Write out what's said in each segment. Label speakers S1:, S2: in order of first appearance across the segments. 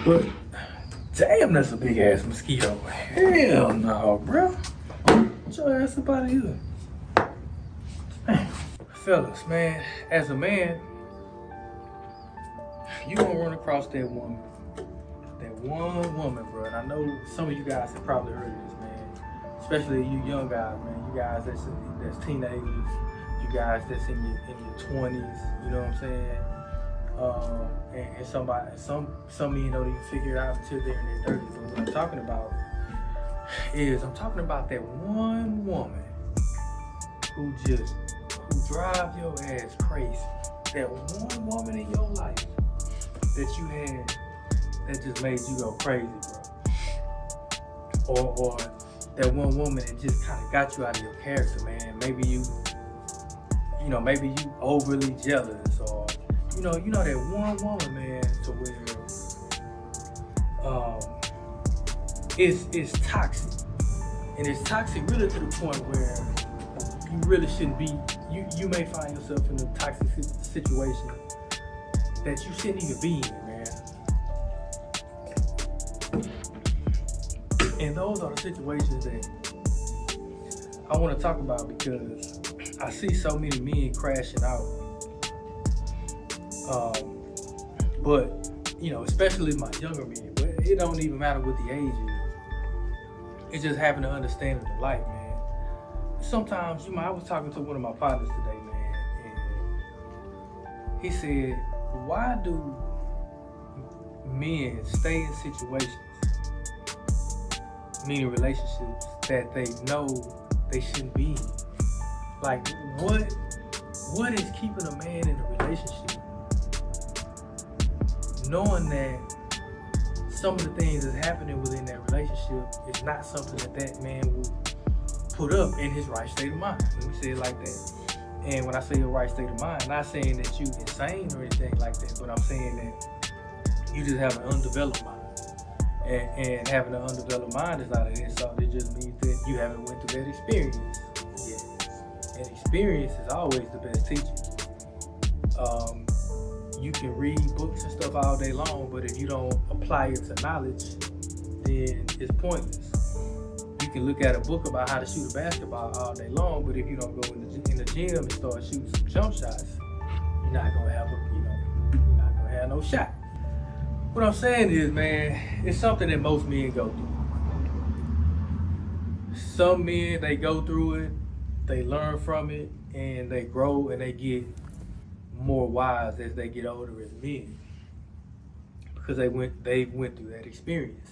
S1: But damn, that's a big ass mosquito. Hell no, bro. Get your ass up out of here. Man. Fellas, man, as a man, you gonna run across that woman. That one woman, bro. And I know some of you guys have probably heard of this, man. Especially you young guys, man. You guys that's teenagers. You guys that's in your 20s. You know what I'm saying? And some men don't even figure it out until they're in their 30s. But what I'm talking about that one woman who drive your ass crazy. That one woman in your life that you had that just made you go crazy, bro. Or that one woman that just kind of got you out of your character, man. Maybe you overly jealous, or you know that one woman, man, to where it's toxic, and it's toxic really to the point where you really shouldn't be. You may find yourself in a toxic situation that you shouldn't even be in, man. And those are the situations that I want to talk about, because I see so many men crashing out. But, especially my younger men, but it don't even matter what the age is. It's just having an understanding of life, man. Sometimes, I was talking to one of my partners today, man, and he said, why do men stay in situations, meaning relationships, that they know they shouldn't be in? Like, what is keeping a man in a relationship knowing that some of the things that's happening within that relationship is not something that man will put up in his right state of mind? Let me say it like that. And when I say your right state of mind, I'm not saying that you insane or anything like that, but I'm saying that you just have an undeveloped mind. And having an undeveloped mind is not an insult. It just means that you haven't went through that experience yet. And experience is always the best teacher. You can read books and stuff all day long, but if you don't apply it to knowledge, then it's pointless. You can look at a book about how to shoot a basketball all day long, but if you don't go in the gym and start shooting some jump shots, you're not gonna have no shot. What I'm saying is, man, it's something that most men go through. Some men, they go through it, they learn from it, and they grow and they get more wise as they get older as men, because they went through that experience.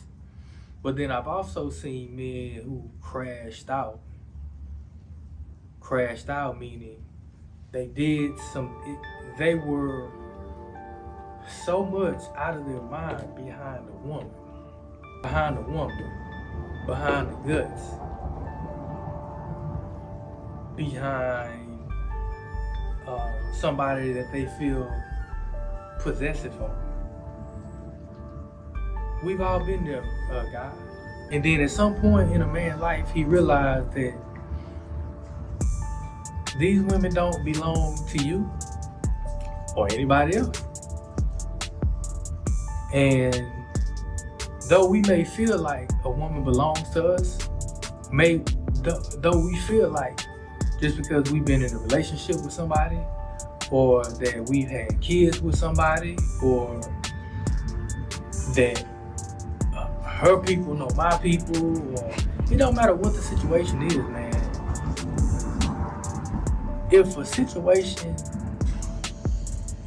S1: But then I've also seen men who crashed out meaning they were so much out of their mind behind the woman, behind the guts, behind somebody that they feel possessive of. We've all been there, guys. And then at some point in a man's life, he realized that these women don't belong to you or anybody else. And though we may feel like a woman belongs to us, though we feel like just because we've been in a relationship with somebody, or that we've had kids with somebody, or that her people know my people, or it don't matter what the situation is, man. If a situation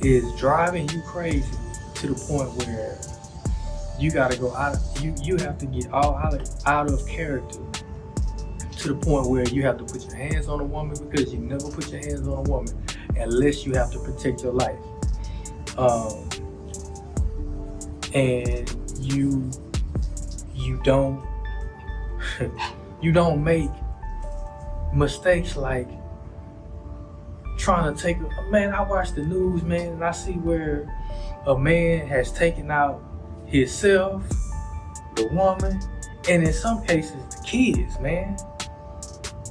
S1: is driving you crazy to the point where you gotta go you have to get all out of character, to the point where you have to put your hands on a woman, because you never put your hands on a woman unless you have to protect your life. And you don't make mistakes like trying to take man, I watch the news, man, and I see where a man has taken out himself, the woman, and in some cases the kids, man.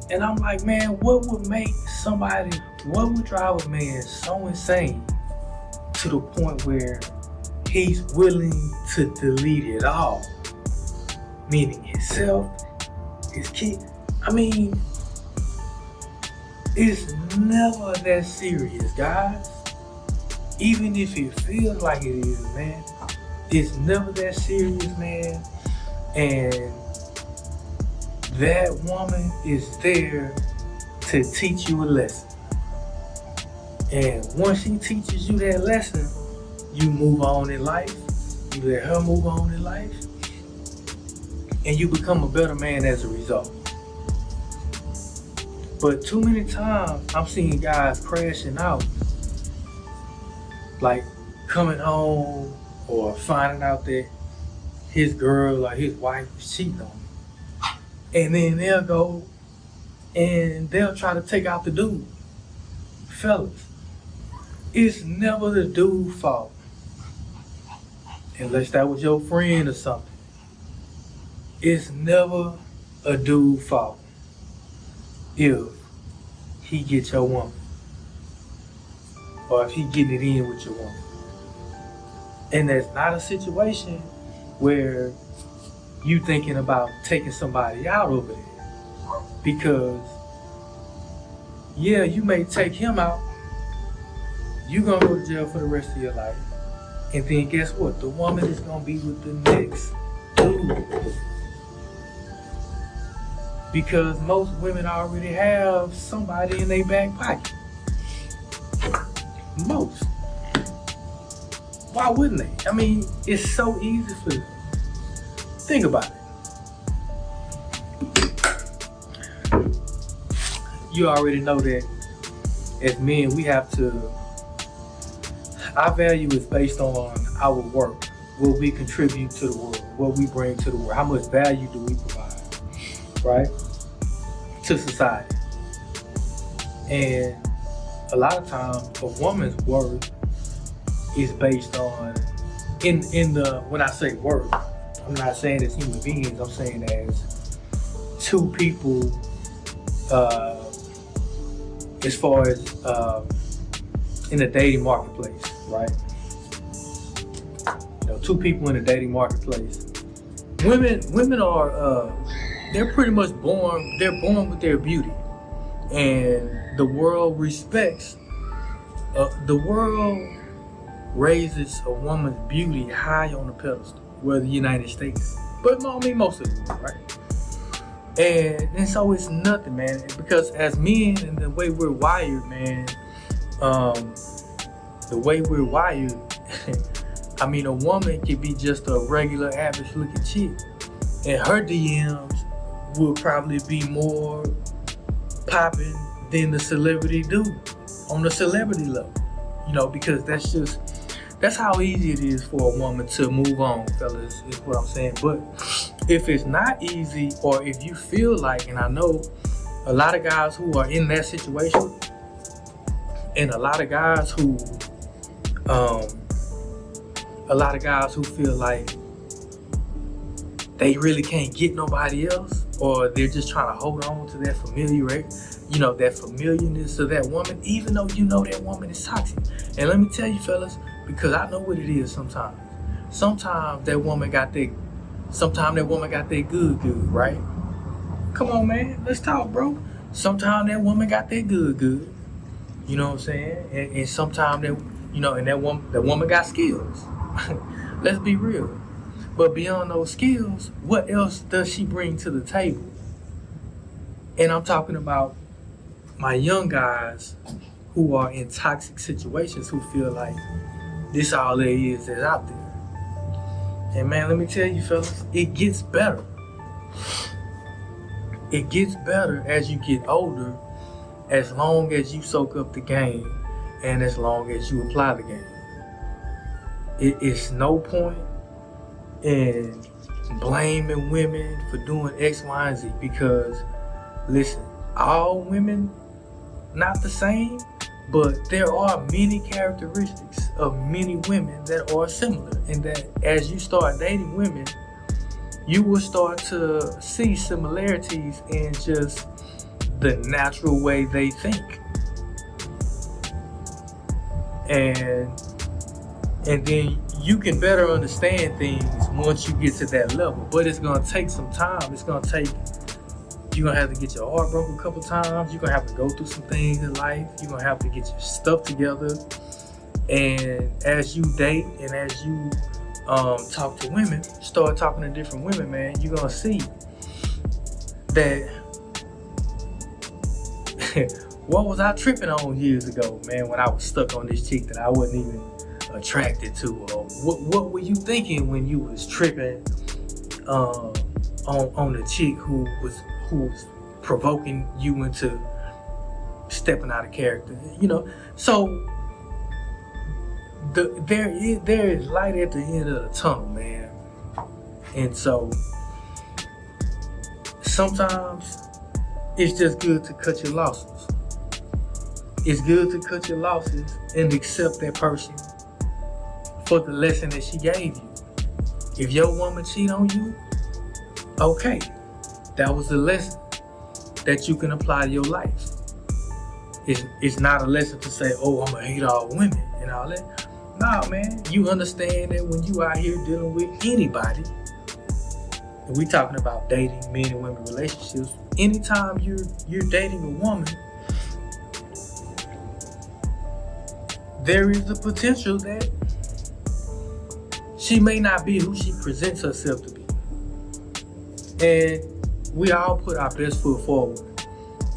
S1: And I'm like, man, what would drive a man so insane to the point where he he's willing to delete it all. Meaning himself, his kid. I mean, it's never that serious, guys. Even if it feels like it is, man. It's never that serious, man. And that woman is there to teach you a lesson. And once she teaches you that lesson, you move on in life. You let her move on in life. And you become a better man as a result. But too many times, I'm seeing guys crashing out. Like coming home or finding out that his girl or his wife is cheating on him. And then they'll go and they'll try to take out the dude. Fellas, it's never the dude's fault. Unless that was your friend or something. It's never a dude's fault if he gets your woman. Or if he getting it in with your woman. And there's not a situation where you thinking about taking somebody out over there. Because, yeah, you may take him out. You're going to go to jail for the rest of your life. And then guess what? The woman is going to be with the next dude. Because most women already have somebody in their back pocket. Most. Why wouldn't they? I mean, it's so easy for them. Think about it. You already know that as men, we have to, our value is based on our work, what we contribute to the world, what we bring to the world, how much value do we provide, right, to society. And a lot of times, a woman's worth is based on, in the, when I say worth, I'm not saying as human beings, I'm saying as two people, as far as in the dating marketplace, right? You know, two people in the dating marketplace. Women are, they're pretty much born with their beauty. And the world respects, the world raises a woman's beauty high on the pedestal, well, the United States, but I mean most of the world, right? And so it's nothing, man, because as men and the way we're wired, man, the way we're wired, I mean, a woman could be just a regular, average looking chick, and her DMs will probably be more popping than the celebrity dude on the celebrity level, you know, because that's how easy it is for a woman to move on, fellas, is what I'm saying. But if it's not easy, or if you feel like, and I know a lot of guys who are in that situation, and a lot of guys who feel like they really can't get nobody else, or they're just trying to hold on to that that familiarness of that woman, even though you know that woman is toxic. And let me tell you, fellas, because I know what it is sometimes. Sometimes that woman got that good, right? Come on, man, let's talk, bro. Sometimes that woman got that good. You know what I'm saying? And sometimes that woman got skills. Let's be real. But beyond those skills, what else does she bring to the table? And I'm talking about my young guys who are in toxic situations, who feel like this all there is that's out there. And man, let me tell you, fellas, it gets better. It gets better as you get older, as long as you soak up the game and as long as you apply the game. It's no point in blaming women for doing X, Y, and Z, because listen, all women not the same, but there are many characteristics of many women that are similar, and that as you start dating women, you will start to see similarities in just the natural way they think. And then you can better understand things once you get to that level. But it's gonna take some time. You're gonna have to get your heart broken a couple times. You're gonna have to go through some things in life. You're gonna have to get your stuff together. And as you date and as you talk to women, start talking to different women, man, you're gonna see that what was I tripping on years ago, man, when I was stuck on this chick that I wasn't even attracted to? Or what were you thinking when you was tripping on the chick who was provoking you into stepping out of character? So there is light at the end of the tunnel, man. And so sometimes it's just good to cut your losses. It's good to cut your losses and accept that person for the lesson that she gave you. If your woman cheat on you, okay, that was the lesson that you can apply to your life. It's not a lesson to say, oh, I'm gonna hate all women and all that. Nah, man, you understand that when you out here dealing with anybody, and we talking about dating, men and women relationships, anytime you're dating a woman, there is the potential that she may not be who she presents herself to be. And we all put our best foot forward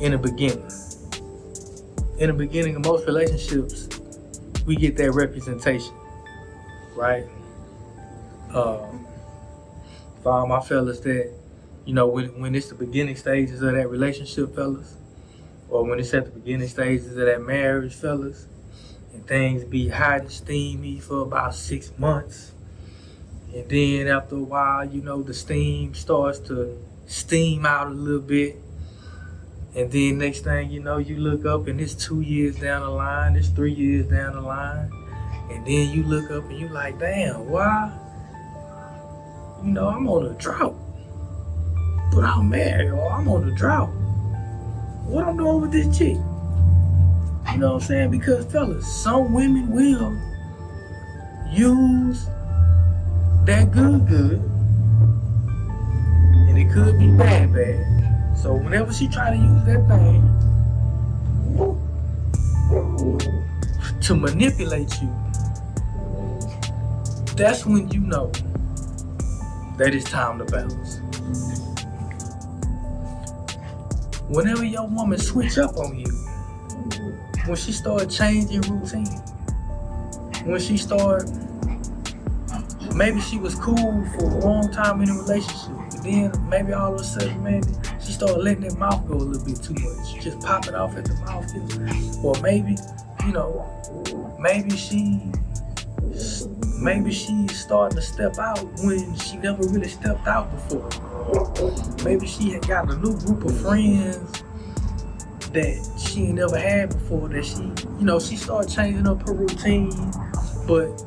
S1: in the beginning. In the beginning of most relationships, we get that representation, right? For all my fellas that, when it's the beginning stages of that relationship, fellas, or when it's at the beginning stages of that marriage, fellas, and things be hot and steamy for about 6 months, and then after a while, the steam starts to steam out a little bit. And then next thing you know, you look up and it's 2 years down the line, it's 3 years down the line. And then you look up and you like, damn, why? I'm on a drought. But I'm married, or I'm on a drought. What I'm doing with this chick? You know what I'm saying? Because fellas, some women will use that good. And it could be bad. So whenever she try to use that thing to manipulate you, that's when you know that it's time to bounce. Whenever your woman switch up on you, when she start changing routine, when she start, maybe she was cool for a long time in a relationship, but then maybe all of a sudden, maybe she started letting that mouth go a little bit too much. Just pop it off at the mouth. Or maybe, maybe she's starting to step out when she never really stepped out before. Maybe she had got a new group of friends that she ain't never had before, that she started changing up her routine. But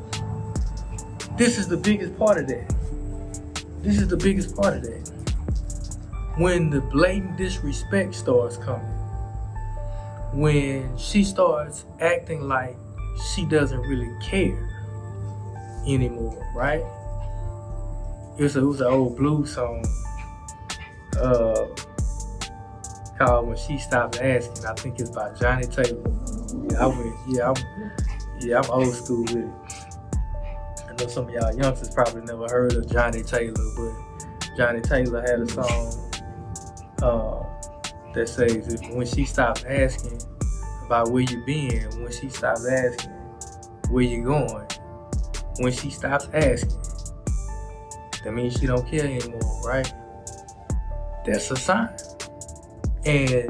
S1: this is the biggest part of that. When the blatant disrespect starts coming, when she starts acting like she doesn't really care anymore, right? It was an old blues song called When She Stopped Asking. I think it's by Johnny Taylor. I'm old school with it. I know some of y'all youngsters probably never heard of Johnny Taylor, but Johnny Taylor had a song that says, when she stops asking about where you been, when she stops asking where you going, when she stops asking, that means she don't care anymore, right? That's a sign. And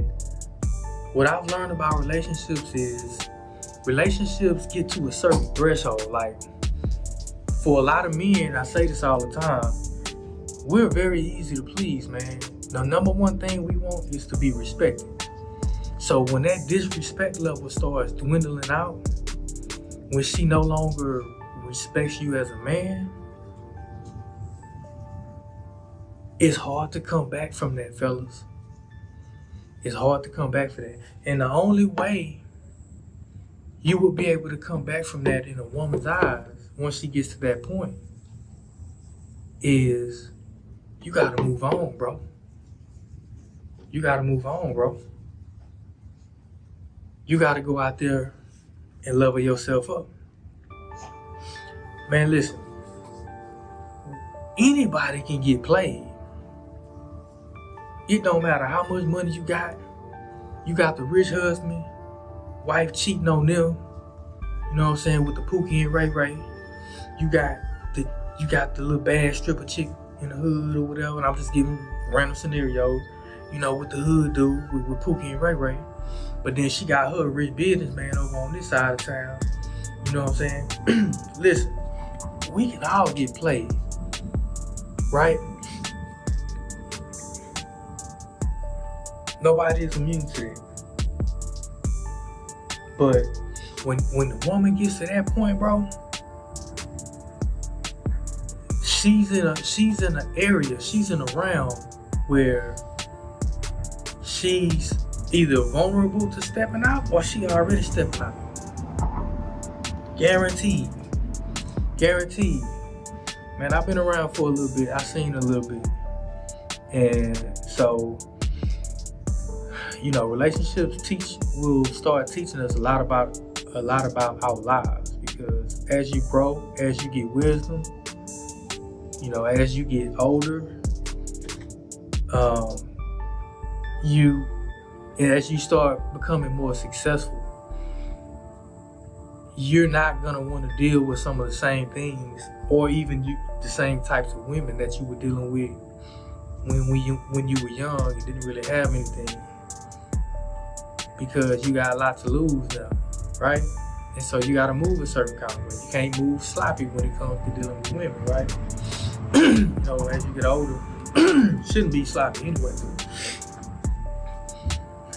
S1: what I've learned about relationships is relationships get to a certain threshold. Like, for a lot of men, I say this all the time, we're very easy to please, man. The number one thing we want is to be respected. So when that disrespect level starts dwindling out, when she no longer respects you as a man, it's hard to come back from that, fellas. It's hard to come back from that. And the only way you will be able to come back from that in a woman's eyes once she gets to that point is you gotta move on, bro. You gotta move on, bro. You gotta go out there and level yourself up. Man, listen. Anybody can get played. It don't matter how much money you got. You got the rich husband, wife cheating on them. You know what I'm saying, with the Pookie and Ray Ray. You got the little bad stripper chick in the hood or whatever. And I'm just giving random scenarios. You know what the hood do with Pookie and Ray Ray. But then she got her rich businessman over on this side of town. You know what I'm saying? Listen, we can all get played, right? Nobody is immune to it. But when the woman gets to that point, bro, she's in an area, she's in a realm where she's either vulnerable to stepping out or she already stepping out. Guaranteed. Man, I've been around for a little bit. I've seen a little bit. And so, you know, relationships will start teaching us a lot about our lives, because as you grow, as you get wisdom, you know, as you get older, as you start becoming more successful, you're not gonna want to deal with some of the same things, or even the same types of women that you were dealing with when you were young and didn't really have anything, because you got a lot to lose now, right? And so you gotta move a certain kind of way. You can't move sloppy when it comes to dealing with women, right? You know, as you get older, you shouldn't be sloppy anyway.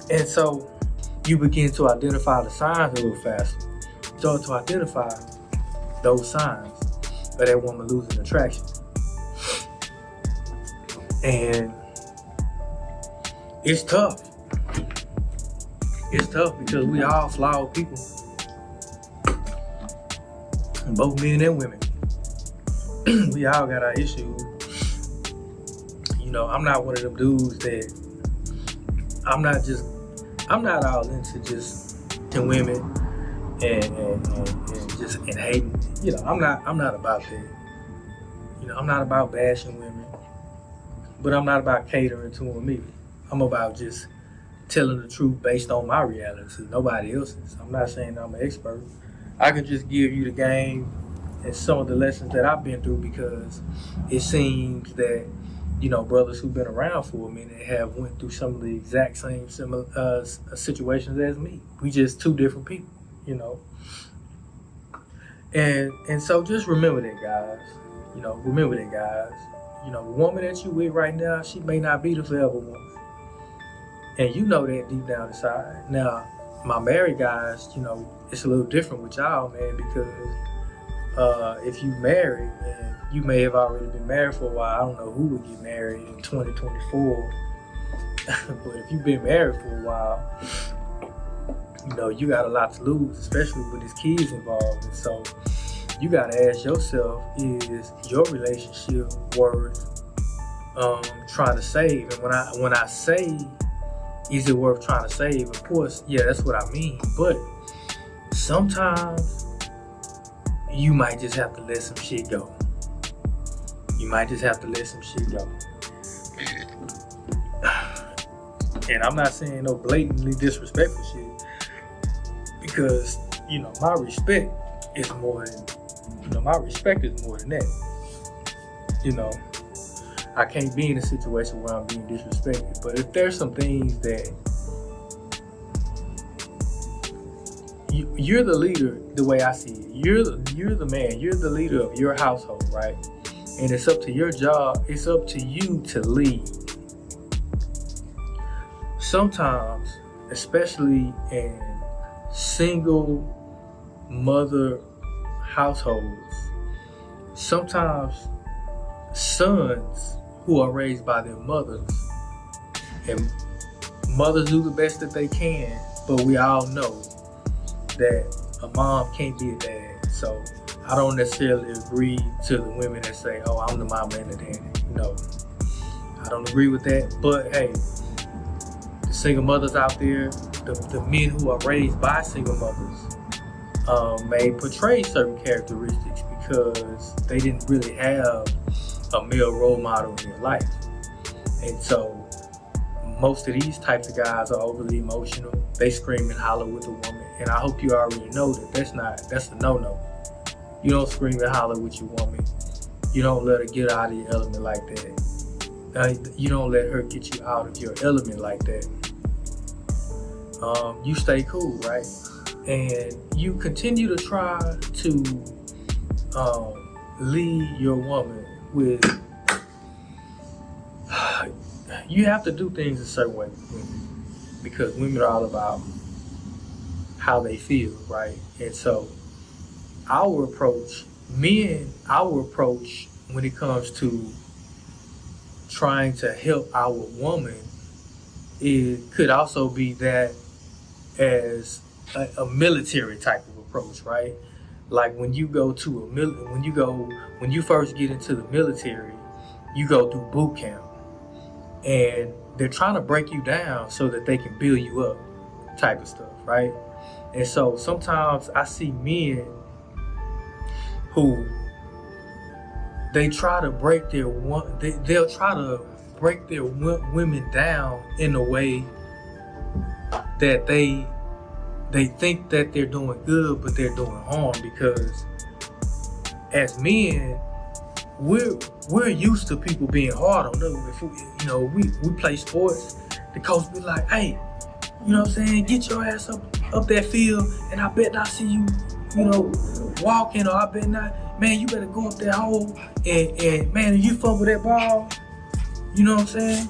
S1: And so you begin to identify the signs a little faster. Start to identify those signs of that woman losing attraction. And it's tough. It's tough because we all flawed people. Both men and women. We all got our issues. You know, I'm not one of them dudes that I'm not all into just to women and just hating. You know, I'm not about that. You know, I'm not about bashing women, but I'm not about catering to them either. I'm about just telling the truth based on my reality, nobody else's. I'm not saying I'm an expert. I can just give you the game and some of the lessons that I've been through, because it seems that, you know, brothers who've been around for a minute have went through some of the exact same similar situations as me. We just two different people, you know. And so just remember that, guys. You know, remember that, guys. You know, the woman that you with right now, she may not be the forever one. And you know that deep down inside. Now, my married guys, you know, it's a little different with y'all, man, because if you married, and you may have already been married for a while. I don't know who would get married in 2024. But if you've been married for a while, you know, you got a lot to lose, especially with his kids involved. And so you got to ask yourself, is your relationship worth trying to save? And when I say, is it worth trying to save? Of course, yeah, that's what I mean. But sometimes you might just have to let some shit go. You might just have to let some shit go. And I'm not saying no blatantly disrespectful shit, because, you know, my respect is more than that. You know, I can't be in a situation where I'm being disrespected. But if there's some things that you're the leader, the way I see it, you're the man, you're the leader of your household, right? And it's up to your job, it's up to you to lead. Sometimes, especially in single mother households, sometimes sons who are raised by their mothers, and mothers do the best that they can, but we all know that a mom can't be a dad. So I don't necessarily agree to the women that say, "Oh, I'm the mama and the daddy." No, I don't agree with that. But hey, the single mothers out there, the men who are raised by single mothers, may portray certain characteristics because they didn't really have a male role model in their life, and so most of these types of guys are overly emotional. They scream and holler with a woman, and I hope you already know that that's a no-no. You don't scream and holler with your woman. You don't let her get out of your element like that. You don't let her get you out of your element like that. You stay cool, right? And you continue to try to lead your woman with. You have to do things a certain way with women because women are all about how they feel, right? And so our approach when it comes to trying to help our woman, it could also be that as a military type of approach, right? Like when you first get into the military, you go through boot camp. And they're trying to break you down so that they can build you up, type of stuff, right? And so sometimes I see men who they'll try to break their women down in a way that they think that they're doing good, but they're doing harm because as men, we're used to people being hard on us. If we play sports, the coach be like, "Hey, you know what I'm saying? Get your ass up that field, and I bet not see you, walking, or I bet not, man. You better go up that hole, and man, if you fumble that ball, you know what I'm saying?